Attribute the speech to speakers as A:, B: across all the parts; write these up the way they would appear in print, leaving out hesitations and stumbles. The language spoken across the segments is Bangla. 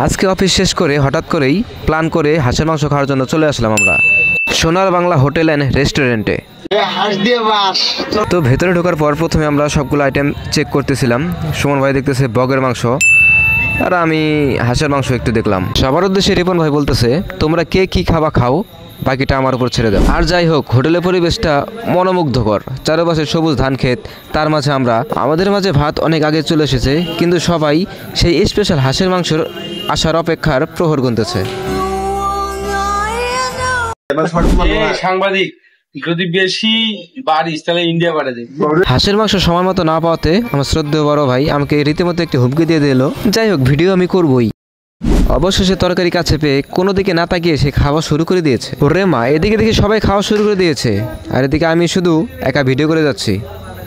A: আজকে অফিস শেষ করে হঠাৎ করেই প্ল্যান করে হাঁসের মাংস খাওয়ার জন্য চলে আসলাম আমরা সোনার বাংলা হোটেল অ্যান্ড রেস্টুরেন্টে। তো ভেতরে ঢোকার পর প্রথমে আমরা সবগুলো আইটেম চেক করতেছিলাম। সুমন ভাই দেখতেছে বগের মাংস আর আমি হাঁসের মাংস একটু দেখলাম। সবার উদ্দেশ্যে রিপন ভাই বলতেছে, তোমরা কে কি খাবা খাও, বাকিটা আমার উপর ছেড়ে দাও। আর যাই হোক, হোটেলের পরিবেশটা মনোমুগ্ধকর, চারপাশে সবুজ ধান ক্ষেত, তার মাঝে আমাদের মাঝে ভাত অনেক আগে চলে এসেছে, কিন্তু সবাই সেই স্পেশাল হাঁসের মাংসের আসার অপেক্ষার প্রহর গুনতেছে।
B: সাংবাদিক যদি বেশি বাড়িস তাহলে ইন্ডিয়া পাঠাতে।
A: হাঁসের মাংস সময় মতো না পাওয়াতে আমার শ্রদ্ধেয় বড় ভাই আমাকে রীতিমতো একটি হুমকি দিয়ে দিল। যাই হোক, ভিডিও আমি করবই। অবশেষে তরকারি কাছে পেয়ে কোনো দিকে না তাকিয়ে সে খাওয়া শুরু করে দিয়েছে। ওরে মা, এদিকে দেখি সবাই খাওয়া শুরু করে দিয়েছে আর এদিকে আমি শুধু একা ভিডিও করে যাচ্ছি।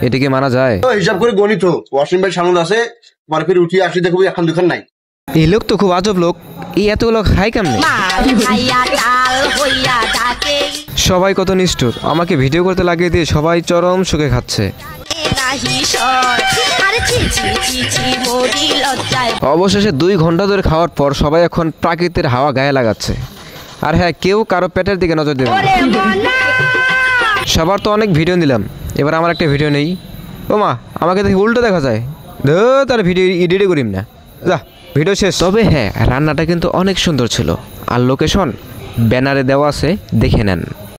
A: এটিকে মানা যায়?
C: হিসাব করে গণিত ওয়াসিম ভাই সামনে আছে, তোমার ফিরে উঠিয়ে আসি, দেখবো এখন দুখান নাই।
A: এই লোক তো খুব আজব লোক, এই এতগুলো খায় কেমনে? সবাই কত নিষ্ঠুর, আমাকে ভিডিও করতে লাগিয়ে দিয়ে সবাই চরম সুখে খাচ্ছে। অবশেষে 2 ঘন্টা ধরে খাওয়ার পর সবাই এখন প্রাকৃতিক হাওয়া গায়ে লাগাচ্ছে। আর হ্যাঁ, কেউ কারো পেটের দিকে নজর দেবে না। সবার তো অনেক ভিডিও নিলাম, এবার আমার একটা ভিডিও নেই। ও মা, আমাকে দেখি উল্টো দেখা যায়। তার ভিডিও এডিটে করিম না, যা ভিডিও শেষ। তবে হ্যাঁ, রান্নাটা কিন্তু অনেক সুন্দর ছিল আর লোকেশন ব্যানারে দেওয়া আছে, দেখে নেন।